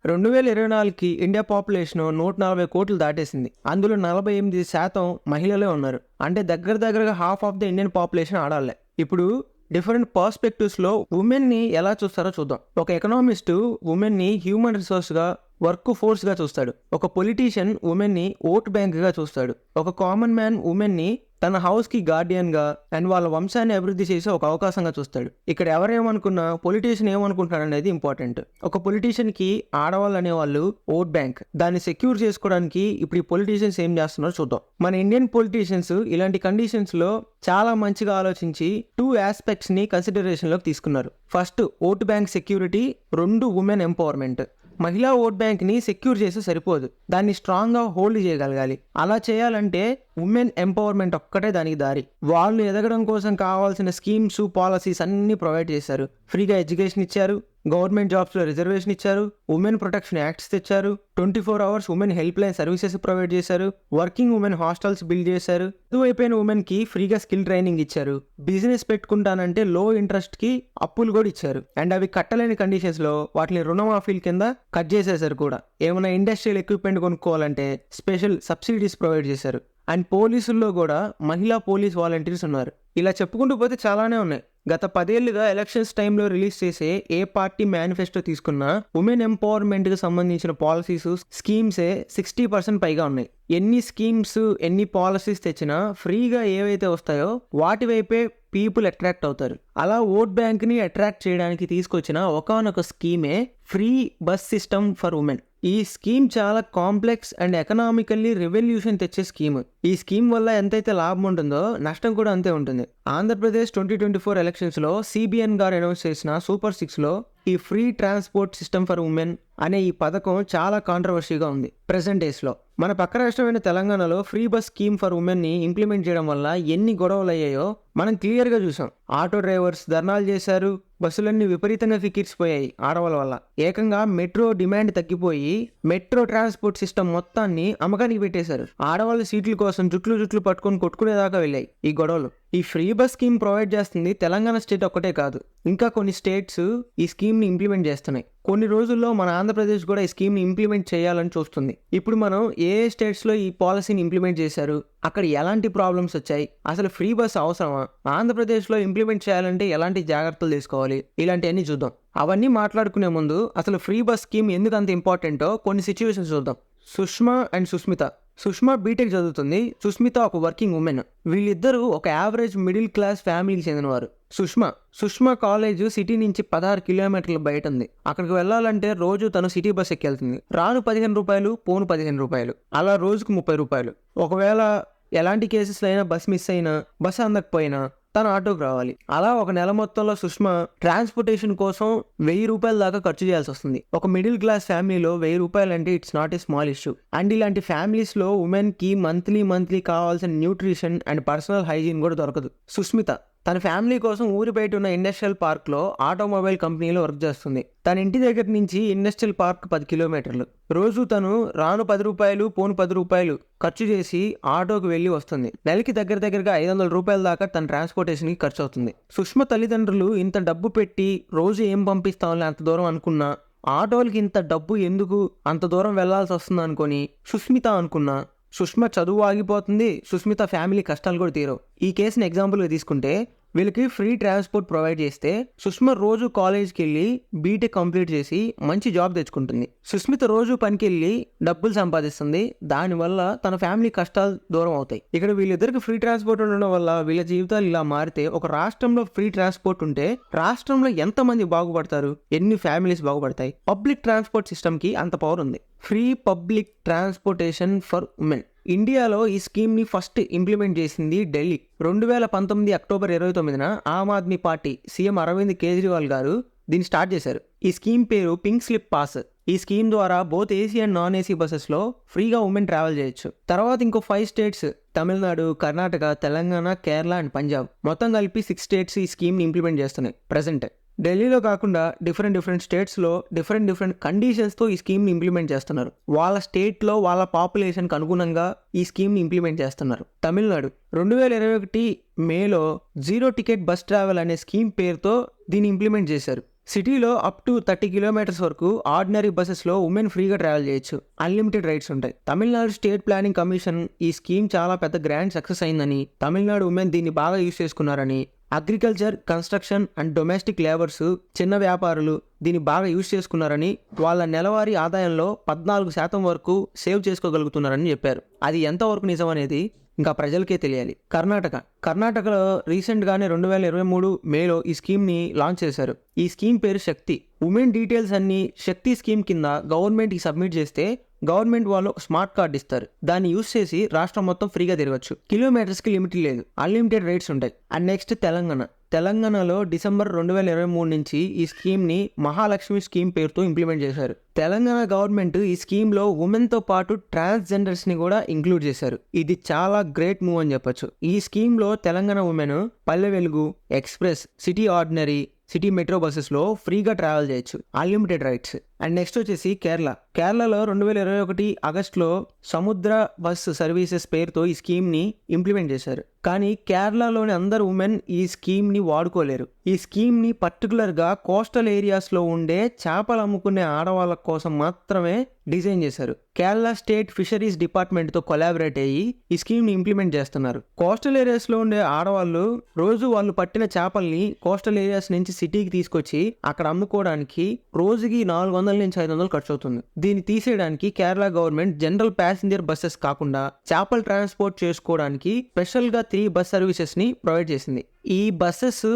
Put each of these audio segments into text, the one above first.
2024కి India population 140 కోట్లు దాటేసింది. అందులో 48% మహిళలే ఉన్నారు. అంటే దగ్గరగా half of the Indian population ఆడాలే. ఇప్పుడు డిఫరెంట్ పర్స్పెక్టివ్స్లో ఉమెన్ని ఎలా చూస్తారో చూద్దాం. ఒక ఎకనామిస్ట్ ఉమెన్ని హ్యూమన్ రిసోర్స్గా, వర్క్ ఫోర్స్గా చూస్తాడు. ఒక పొలిటీషియన్ ఉమెన్ని ఓట్ బ్యాంక్గా చూస్తాడు. ఒక కామన్ మ్యాన్ ఉమెన్ని తన హౌస్కి గార్డియన్గా అండ్ వాళ్ళ వంశాన్ని అభివృద్ధి చేసే ఒక అవకాశంగా చూస్తాడు. ఇక్కడ ఎవరేమనుకున్నా పొలిటీషియన్ ఏమనుకుంటాడు అనేది ఇంపార్టెంట్. ఒక పొలిటీషియన్కి ఆడవాళ్ళు అనేవాళ్ళు ఓట్ బ్యాంక్. దాన్ని సెక్యూర్ చేసుకోవడానికి ఇప్పుడు ఈ పొలిటీషియన్స్ ఏం చేస్తున్నారో చూద్దాం. మన ఇండియన్ పొలిటీషియన్స్ ఇలాంటి కండిషన్స్లో చాలా మంచిగా ఆలోచించి 2 ఆస్పెక్ట్స్ని కన్సిడరేషన్లోకి తీసుకున్నారు. First vote bank security, 2 women empowerment. మహిళా ఓట్ బ్యాంక్ని సెక్యూర్ చేస్తే సరిపోదు, దాన్ని స్ట్రాంగ్గా హోల్డ్ చేయగలగాలి. అలా చేయాలంటే ఉమెన్ ఎంపవర్మెంట్ ఒక్కటే దానికి దారి. వాళ్ళు ఎదగడం కోసం కావాల్సిన స్కీమ్స్, పాలసీస్ అన్నీ ప్రొవైడ్ చేశారు. ఫ్రీగా ఎడ్యుకేషన్ ఇచ్చారు, గవర్నమెంట్ జాబ్స్లో రిజర్వేషన్ ఇచ్చారు, ఉమెన్ ప్రొటెక్షన్ యాక్ట్స్ తెచ్చారు, 24 hours women help line services provide చేశారు, వర్కింగ్ ఉమెన్ హాస్టల్స్ బిల్డ్ చేశారు, చదువైపోయిన ఉమెన్కి ఫ్రీగా స్కిల్ ట్రైనింగ్ ఇచ్చారు, బిజినెస్ పెట్టుకుంటానంటే లో ఇంట్రెస్ట్కి అప్పులు కూడా ఇచ్చారు. అండ్ అవి కట్టలేని కండిషన్స్లో వాటిని రుణమాఫీల కింద కట్ చేసేసారు కూడా. ఏమైనా ఇండస్ట్రియల్ ఎక్విప్మెంట్ కొనుక్కోవాలంటే స్పెషల్ సబ్సిడీస్ ప్రొవైడ్ చేశారు. అండ్ పోలీసుల్లో కూడా మహిళా పోలీస్ వాలంటీర్స్ ఉన్నారు. ఇలా చెప్పుకుంటూ పోతే చాలానే ఉన్నాయి. గత 10 ఏళ్లుగా ఎలక్షన్స్ టైంలో రిలీజ్ చేసే ఏ పార్టీ మేనిఫెస్టో తీసుకున్నా ఉమెన్ ఎంపవర్మెంట్కి సంబంధించిన పాలసీస్, స్కీమ్సే 60% పైగా ఉన్నాయి. ఎన్ని స్కీమ్స్, ఎన్ని పాలసీస్ తెచ్చినా ఫ్రీగా ఏవైతే వస్తాయో వాటి వైపే పీపుల్ అట్రాక్ట్ అవుతారు. అలా ఓట్ బ్యాంక్ని అట్రాక్ట్ చేయడానికి తీసుకొచ్చిన ఒకానొక స్కీమే free bus system for women. ఈ స్కీమ్ చాలా కాంప్లెక్స్ అండ్ ఎకనామికల్లీ రెవల్యూషన్ తెచ్చే స్కీమ్. ఈ స్కీమ్ వల్ల ఎంతైతే లాభం ఉంటుందో నష్టం కూడా అంతే ఉంటుంది. ఆంధ్రప్రదేశ్ 2024 ఎలక్షన్స్లో సిబిఎన్ గారు అనౌన్స్ చేసిన సూపర్ 6లో ఈ free transport system for women అనే ఈ పథకం చాలా కాంట్రవర్సీగా ఉంది ప్రెసెంట్ డేస్లో. మన పక్క రాష్ట్రమైన తెలంగాణలో ఫ్రీ బస్ స్కీమ్ ఫర్ ఉమెన్ని ఇంప్లిమెంట్ చేయడం వల్ల ఎన్ని గొడవలు అయ్యాయో మనం క్లియర్గా చూసాం. ఆటో డ్రైవర్స్ ధర్నాలు చేశారు, బస్సులన్నీ విపరీతంగా ఫికిర్చిపోయాయి ఆడవాళ్ళ వల్ల. ఏకంగా మెట్రో డిమాండ్ తగ్గిపోయి మెట్రో ట్రాన్స్పోర్ట్ సిస్టమ్ మొత్తాన్ని అమ్మకానికి పెట్టేశారు. ఆడవాళ్ళ సీట్ల కోసం జుట్లు పట్టుకొని కొట్టుకునేదాకా వెళ్ళాయి ఈ గొడవలు. ఈ ఫ్రీ బస్ స్కీమ్ ప్రొవైడ్ చేస్తుంది తెలంగాణ స్టేట్ ఒక్కటే కాదు, ఇంకా కొన్ని స్టేట్స్ ఈ స్కీమ్ని ఇంప్లిమెంట్ చేస్తున్నాయి. కొన్ని రోజుల్లో మన ఆంధ్రప్రదేశ్ కూడా ఈ స్కీమ్ని ఇంప్లిమెంట్ చేయాలని చూస్తుంది. ఇప్పుడు మనం ఏ స్టేట్స్లో ఈ పాలసీని ఇంప్లిమెంట్ చేశారు, అక్కడ ఎలాంటి ప్రాబ్లమ్స్ వచ్చాయి, అసలు ఫ్రీ బస్ అవసరమా, ఆంధ్రప్రదేశ్లో ఇంప్లిమెంట్ చేయాలంటే ఎలాంటి జాగ్రత్తలు తీసుకోవాలి, ఇలాంటివన్నీ చూద్దాం. అవన్నీ మాట్లాడుకునే ముందు అసలు ఫ్రీ బస్ స్కీమ్ ఎందుకు అంత ఇంపార్టెంటో కొన్ని సిచ్యువేషన్స్ చూద్దాం. సుష్మా అండ్ సుస్మిత. సుష్మా బీటెక్ చదువుతుంది, సుస్మిత ఒక వర్కింగ్ ఉమెన్. వీళ్ళిద్దరూ ఒక యావరేజ్ మిడిల్ క్లాస్ ఫ్యామిలీకి చెందినవారు. సుష్మా కాలేజ్ సిటీ నుంచి 16 కిలోమీటర్ల బయట ఉంది. అక్కడికి వెళ్ళాలంటే రోజు తను సిటీ బస్ ఎక్కెళ్తుంది. రాను 15 రూపాయలు, పోను 15 రూపాయలు, అలా రోజుకు 30 రూపాయలు. ఒకవేళ ఎలాంటి కేసెస్లో అయినా బస్ మిస్ అయినా, బస్ అందకపోయినా తను ఆటోకి రావాలి. అలా ఒక నెల మొత్తంలో సుష్మా ట్రాన్స్పోర్టేషన్ కోసం 1000 రూపాయల దాకా ఖర్చు చేయాల్సి వస్తుంది. ఒక మిడిల్ క్లాస్ ఫ్యామిలీలో 1000 రూపాయలు అంటే it's not a small issue. And ఇలాంటి ఫ్యామిలీస్లో ఉమెన్కి మంత్లీ కావాల్సిన న్యూట్రిషన్ అండ్ పర్సనల్ హైజీన్ కూడా దొరకదు. సుస్మిత తన ఫ్యామిలీ కోసం ఊరి బయట ఉన్న ఇండస్ట్రియల్ పార్క్లో ఆటోమొబైల్ కంపెనీలో వర్క్ చేస్తుంది. తన ఇంటి దగ్గర నుంచి ఇండస్ట్రియల్ పార్క్ 10 కిలోమీటర్లు. రోజు తను రాను 10 రూపాయలు, పోను 10 రూపాయలు ఖర్చు చేసి ఆటోకి వెళ్ళి వస్తుంది. నెలకి దగ్గరగా 500 రూపాయల దాకా తన ట్రాన్స్పోర్టేషన్కి ఖర్చు అవుతుంది. సుష్మా తల్లిదండ్రులు ఇంత డబ్బు పెట్టి రోజు ఏం పంపిస్తామని అంత దూరం అనుకున్నా, ఆటోలకి ఇంత డబ్బు ఎందుకు అంత దూరం వెళ్లాల్సి వస్తుంది అనుకొని సుస్మిత అనుకున్నా, సుష్మా చదువు ఆగిపోతుంది, సుస్మిత ఫ్యామిలీ కష్టాలు కూడా తీరవు. ఈ కేసుని ఎగ్జాంపుల్గా తీసుకుంటే వీళ్ళకి ఫ్రీ ట్రాన్స్పోర్ట్ ప్రొవైడ్ చేస్తే సుష్మా రోజు కాలేజ్కి వెళ్ళి బీటెక్ కంప్లీట్ చేసి మంచి జాబ్ తెచ్చుకుంటుంది. సుస్మిత రోజు పనికి వెళ్ళి డబ్బులు సంపాదిస్తుంది. దానివల్ల తన ఫ్యామిలీ కష్టాలు దూరం అవుతాయి. ఇక్కడ వీళ్ళిద్దరికి ఫ్రీ ట్రాన్స్పోర్ట్ ఉండడం వల్ల వీళ్ళ జీవితాలు ఇలా మారితే, ఒక రాష్ట్రంలో ఫ్రీ ట్రాన్స్పోర్ట్ ఉంటే రాష్ట్రంలో ఎంతమంది బాగుపడతారు, ఎన్ని ఫ్యామిలీస్ బాగుపడతాయి. పబ్లిక్ ట్రాన్స్పోర్ట్ సిస్టమ్కి అంత పవర్ ఉంది. Free public transportation for women. ఇండియాలో ఈ స్కీమ్ని ఫస్ట్ ఇంప్లిమెంట్ చేసింది ఢిల్లీ. 2019 అక్టోబర్ 29న ఆమ్ ఆద్మీ పార్టీ సీఎం అరవింద్ కేజ్రీవాల్ గారు దీన్ని స్టార్ట్ చేశారు. ఈ స్కీమ్ పేరు పింక్ స్లిప్ పాస్. ఈ స్కీమ్ ద్వారా both AC and non AC బస్సెస్లో ఫ్రీగా ఉమెన్ ట్రావెల్ చేయొచ్చు. తర్వాత ఇంకో 5 స్టేట్స్ తమిళనాడు, కర్ణాటక, తెలంగాణ, కేరళ అండ్ పంజాబ్ మొత్తం కలిపి 6 స్టేట్స్ ఈ స్కీమ్ని ఇంప్లిమెంట్ చేస్తున్నాయి ప్రెసెంట్. ఢిల్లీలో కాకుండా డిఫరెంట్ స్టేట్స్లో డిఫరెంట్ కండిషన్స్తో ఈ స్కీమ్ని ఇంప్లిమెంట్ చేస్తున్నారు. వాళ్ళ స్టేట్లో వాళ్ళ పాపులేషన్కి అనుగుణంగా ఈ స్కీమ్ని ఇంప్లిమెంట్ చేస్తున్నారు. తమిళనాడు 2021 మేలో జీరో టికెట్ బస్ ట్రావెల్ అనే స్కీమ్ పేరుతో దీన్ని ఇంప్లిమెంట్ చేశారు. సిటీలో అప్ టు 30 కిలోమీటర్స్ వరకు ఆర్డినరీ బస్సెస్లో ఉమెన్ ఫ్రీగా ట్రావెల్ చేయొచ్చు. అన్లిమిటెడ్ రైడ్స్ ఉంటాయి. తమిళనాడు స్టేట్ ప్లానింగ్ కమిషన్ ఈ స్కీమ్ చాలా పెద్ద గ్రాండ్ సక్సెస్ అయిందని, తమిళనాడు ఉమెన్ దీన్ని బాగా యూజ్ చేసుకున్నారని, agriculture, construction and domestic labours, చిన్న వ్యాపారులు దీన్ని బాగా యూజ్ చేసుకున్నారని, వాళ్ళ నెలవారీ ఆదాయంలో 14% వరకు సేవ్ చేసుకోగలుగుతున్నారని చెప్పారు. అది ఎంతవరకు నిజం అనేది ఇంకా ప్రజలకే తెలియాలి. కర్ణాటకలో రీసెంట్గానే 2023 మేలో ఈ స్కీమ్ని లాంచ్ చేశారు. ఈ స్కీమ్ పేరు శక్తి. ఉమెన్ డీటెయిల్స్ అన్ని శక్తి స్కీమ్ కింద గవర్నమెంట్కి సబ్మిట్ చేస్తే గవర్నమెంట్ వాళ్ళు స్మార్ట్ కార్డ్ ఇస్తారు. దాన్ని యూజ్ చేసి రాష్ట్రం మొత్తం ఫ్రీగా తిరగచ్చు. కిలోమీటర్స్కి లిమిట్ లేదు, అన్లిమిటెడ్ రైడ్స్ ఉంటాయి. అండ్ నెక్స్ట్ తెలంగాణలో డిసెంబర్ 2023 నుంచి ఈ స్కీమ్ని మహాలక్ష్మి స్కీమ్ పేరుతో ఇంప్లిమెంట్ చేశారు. తెలంగాణ గవర్నమెంట్ ఈ స్కీమ్లో ఉమెన్తో పాటు ట్రాన్స్జెండర్స్ని కూడా ఇంక్లూడ్ చేశారు. ఇది చాలా గ్రేట్ మూవ్ అని చెప్పొచ్చు. ఈ స్కీమ్లో Telangana women Palle Velugu, express, city ordinary, city metro బస్సెస్లో ఫ్రీగా ట్రావెల్ చేయొచ్చు, అన్లిమిటెడ్ రైడ్స్. అండ్ నెక్స్ట్ వచ్చేసి కేరళలో 2021 ఆగస్టులో సముద్ర బస్ సర్వీసెస్ పేరుతో ఈ స్కీమ్ని ఇంప్లిమెంట్ చేశారు. కానీ కేరళలోని అందరు ఉమెన్ ఈ స్కీమ్ని వాడుకోలేరు. ఈ స్కీమ్ని పర్టికులర్గా కోస్టల్ ఏరియాస్లో ఉండే చేపలు అమ్ముకునే ఆడవాళ్ళ కోసం మాత్రమే డిజైన్ చేశారు. కేరళ స్టేట్ ఫిషరీస్ డిపార్ట్మెంట్తో కొలాబరేట్ అయ్యి ఈ స్కీమ్ని ఇంప్లిమెంట్ చేస్తున్నారు. కోస్టల్ ఏరియాస్లో ఉండే ఆడవాళ్ళు రోజు వాళ్ళు పట్టిన చేపల్ని కోస్టల్ ఏరియాస్ నుంచి సిటీకి తీసుకొచ్చి అక్కడ అమ్ముకోవడానికి రోజుకి 400 నుంచి 500 ఖర్చు అవుతుంది. దీన్ని తీసేయడానికి Kerala government general passenger buses కాకుండా చేపలు ట్రాన్స్పోర్ట్ చేసుకోవడానికి స్పెషల్గా 3 బస్ సర్వీసెస్ని ప్రొవైడ్ చేసింది. ఈ బస్సెస్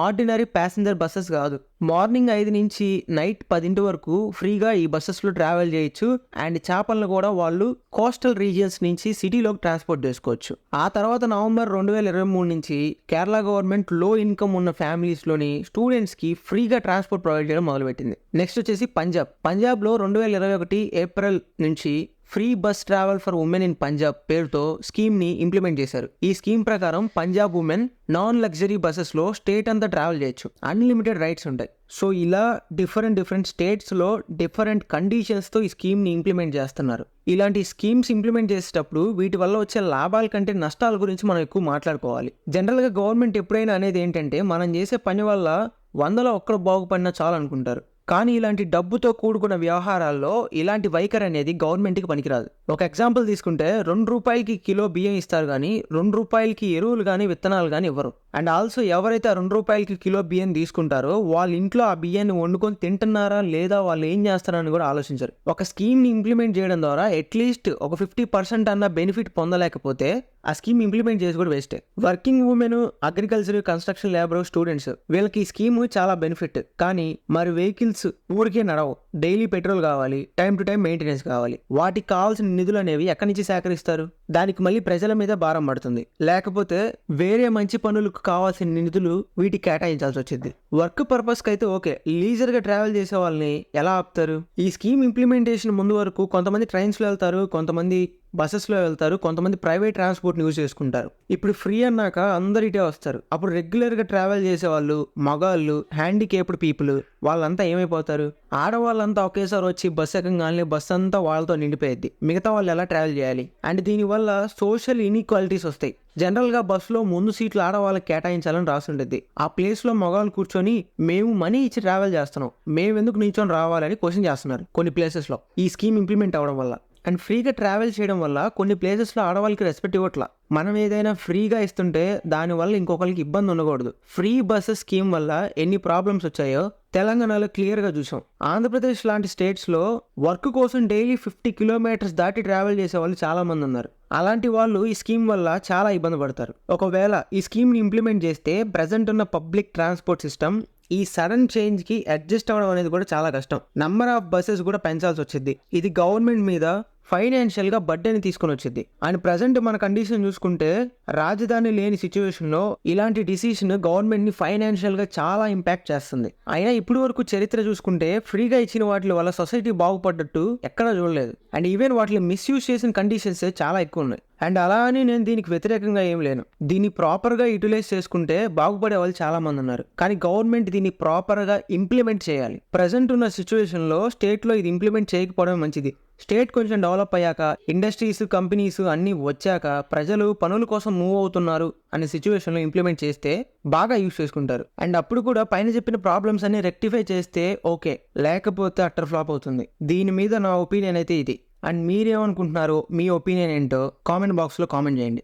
ఆర్డినరీ ప్యాసింజర్ బస్సెస్ కాదు. మార్నింగ్ 5 నుంచి నైట్ 10 వరకు ఫ్రీగా ఈ బస్సెస్లో ట్రావెల్ చేయొచ్చు. అండ్ చేపలను కూడా వాళ్ళు కోస్టల్ రీజియన్స్ నుంచి సిటీలోకి ట్రాన్స్పోర్ట్ చేసుకోవచ్చు. ఆ తర్వాత నవంబర్ 2023 నుంచి కేరళ గవర్నమెంట్ లో ఇన్కమ్ ఉన్న ఫ్యామిలీస్లోని స్టూడెంట్స్కి ఫ్రీగా ట్రాన్స్పోర్ట్ ప్రొవైడ్ చేయడం మొదలుపెట్టింది. నెక్స్ట్ వచ్చేసి పంజాబ్లో 2021 ఏప్రిల్ నుంచి free bus travel for women in Punjab పేరుతో స్కీమ్ని ఇంప్లిమెంట్ చేశారు. ఈ స్కీమ్ ప్రకారం పంజాబ్ ఉమెన్ నాన్ లగ్జరీ బస్సెస్లో స్టేట్ అంతా ట్రావెల్ చేయొచ్చు, అన్లిమిటెడ్ రైడ్స్ ఉంటాయి. సో ఇలా డిఫరెంట్ స్టేట్స్లో డిఫరెంట్ కండిషన్స్తో ఈ స్కీమ్ని ఇంప్లిమెంట్ చేస్తున్నారు. ఇలాంటి స్కీమ్స్ ఇంప్లిమెంట్ చేసేటప్పుడు వీటి వల్ల వచ్చే లాభాల కంటే నష్టాల గురించి మనం ఎక్కువ మాట్లాడుకోవాలి. జనరల్గా గవర్నమెంట్ ఎప్పుడైనా అనేది ఏంటంటే మనం చేసే పని వల్ల 100లో ఒక్కరు బాగుపడినా చాలు అనుకుంటారు. కానీ ఇలాంటి డబ్బుతో కూడుకున్న వ్యవహారాల్లో ఇలాంటి వైఖరి అనేది గవర్నమెంట్కి పనికిరాదు. ఒక ఎగ్జాంపుల్ తీసుకుంటే ₹2 కిలో బియ్యం ఇస్తారు కానీ ₹2 ఎరువులు కానీ విత్తనాలు కానీ ఇవ్వరు. అండ్ ఆల్సో ఎవరైతే ₹2 కిలో బియ్యం తీసుకుంటారో వాళ్ళ ఇంట్లో ఆ బియ్యాన్ని వండుకొని తింటున్నారా లేదా, వాళ్ళు ఏం చేస్తారని కూడా ఆలోచించరు. ఒక స్కీమ్ని ఇంప్లిమెంట్ చేయడం ద్వారా అట్లీస్ట్ ఒక 50% అన్న బెనిఫిట్ పొందలేకపోతే ఆ స్కీమ్ ఇంప్లిమెంట్ చేసి కూడా వేస్టే. Working women, agriculture, construction labour, students వీళ్ళకి ఈ స్కీమ్ చాలా బెనిఫిట్. కానీ మరి వెహికల్స్ ఊరికే నడవు. డైలీ పెట్రోల్ కావాలి, టైం టు టైం మెయింటెనెన్స్ కావాలి. వాటికి కావాల్సిన నిధులు అనేవి ఎక్కడి నుంచి సేకరిస్తారు? దానికి మళ్ళీ ప్రజల మీద భారం పడుతుంది. లేకపోతే వేరే మంచి పనులకు కావాల్సిన నిధులు వీటికి కేటాయించాల్సి వచ్చింది. వర్క్ పర్పస్కి అయితే ఓకే, లీజర్గా ట్రావెల్ చేసే వాళ్ళని ఎలా ఆపుతారు? ఈ స్కీమ్ ఇంప్లిమెంటేషన్ ముందు వరకు కొంతమంది ట్రైన్స్లో వెళ్తారు, కొంతమంది బస్సెస్లో వెళ్తారు, కొంతమంది ప్రైవేట్ ట్రాన్స్పోర్ట్ని యూజ్ చేసుకుంటారు. ఇప్పుడు ఫ్రీ అన్నాక అందరు ఇటే వస్తారు. అప్పుడు రెగ్యులర్గా ట్రావెల్ చేసేవాళ్ళు, మగాళ్ళు, హ్యాండికేప్డ్ పీపుల్ వాళ్ళంతా ఏమైపోతారు? ఆడవాళ్ళంతా ఒకేసారి వచ్చి బస్సు ఎక్కగానే బస్సు అంతా వాళ్ళతో నిండిపోయింది. మిగతా వాళ్ళు ఎలా ట్రావెల్ చేయాలి? అండ్ దీనివల్ల సోషల్ ఇన్ఈక్వాలిటీస్ వస్తాయి. జనరల్గా బస్సులో ముందు సీట్లు ఆడవాళ్ళకి కేటాయించాలని రాసుంటుంది. ఆ ప్లేస్లో మగవాళ్ళు కూర్చొని మేము మనీ ఇచ్చి ట్రావెల్ చేస్తున్నాం, మేము ఎందుకు నిల్చొని రావాలని క్వశ్చన్ చేస్తున్నారు కొన్ని ప్లేసెస్లో ఈ స్కీమ్ ఇంప్లిమెంట్ అవ్వడం వల్ల. అండ్ ఫ్రీగా ట్రావెల్ చేయడం వల్ల కొన్ని ప్లేసెస్లో ఆడవాళ్ళకి రెస్పెక్ట్ ఇవ్వట్లా. మనం ఏదైనా ఫ్రీగా ఇస్తుంటే దానివల్ల ఇంకొకరికి ఇబ్బంది ఉండకూడదు. ఫ్రీ బస్సెస్ స్కీమ్ వల్ల ఎన్ని ప్రాబ్లమ్స్ వచ్చాయో తెలంగాణలో క్లియర్గా చూసాం. ఆంధ్రప్రదేశ్ లాంటి స్టేట్స్లో వర్క్ కోసం డైలీ 50 కిలోమీటర్స్ దాటి ట్రావెల్ చేసే వాళ్ళు చాలా మంది ఉన్నారు. అలాంటి వాళ్ళు ఈ స్కీమ్ వల్ల చాలా ఇబ్బంది పడతారు. ఒకవేళ ఈ స్కీమ్ని ఇంప్లిమెంట్ చేస్తే ప్రజెంట్ ఉన్న పబ్లిక్ ట్రాన్స్పోర్ట్ సిస్టమ్ ఈ సడన్ చేంజ్కి అడ్జస్ట్ అవ్వడం అనేది కూడా చాలా కష్టం. నెంబర్ ఆఫ్ బస్సెస్ కూడా పెంచాల్సి వచ్చింది. ఇది గవర్నమెంట్ మీద ఫైనాన్షియల్గా బడ్డెని తీసుకొని వచ్చింది. అండ్ ప్రజెంట్ మన కండిషన్ చూసుకుంటే రాజధాని లేని సిచ్యువేషన్లో ఇలాంటి డిసిషన్ గవర్నమెంట్ని ఫైనాన్షియల్గా చాలా ఇంపాక్ట్ చేస్తుంది. అయినా ఇప్పటి వరకు చరిత్ర చూసుకుంటే ఫ్రీగా ఇచ్చిన వాటి వల్ల సొసైటీ బాగుపడ్డట్టు ఎక్కడా చూడలేదు. అండ్ ఈవెన్ వాటిని మిస్యూజ్ చేసిన కండిషన్స్ చాలా ఎక్కువ ఉన్నాయి. అండ్ అలా అని నేను దీనికి వ్యతిరేకంగా ఏం లేను. దీన్ని ప్రాపర్గా యూటిలైజ్ చేసుకుంటే బాగుపడే వాళ్ళు చాలా మంది ఉన్నారు. కానీ గవర్నమెంట్ దీన్ని ప్రాపర్గా ఇంప్లిమెంట్ చేయాలి. ప్రజెంట్ ఉన్న సిచ్యువేషన్లో స్టేట్లో ఇది ఇంప్లిమెంట్ చేయకపోవడం మంచిది. స్టేట్ కొంచెం డెవలప్ అయ్యాక, ఇండస్ట్రీస్, కంపెనీస్ అన్నీ వచ్చాక, ప్రజలు పనుల కోసం మూవ్ అవుతున్నారు అనే సిచ్యువేషన్లో ఇంప్లిమెంట్ చేస్తే బాగా యూజ్ చేసుకుంటారు. అండ్ అప్పుడు కూడా పైన చెప్పిన ప్రాబ్లమ్స్ అన్ని రెక్టిఫై చేస్తే ఓకే, లేకపోతే అట్టర్ ఫ్లాప్ అవుతుంది. దీని మీద నా ఒపీనియన్ అయితే ఇది. అండ్ మీరేమనుకుంటున్నారో, మీ ఒపీనియన్ ఏంటో కామెంట్ బాక్స్లో కామెంట్ చేయండి.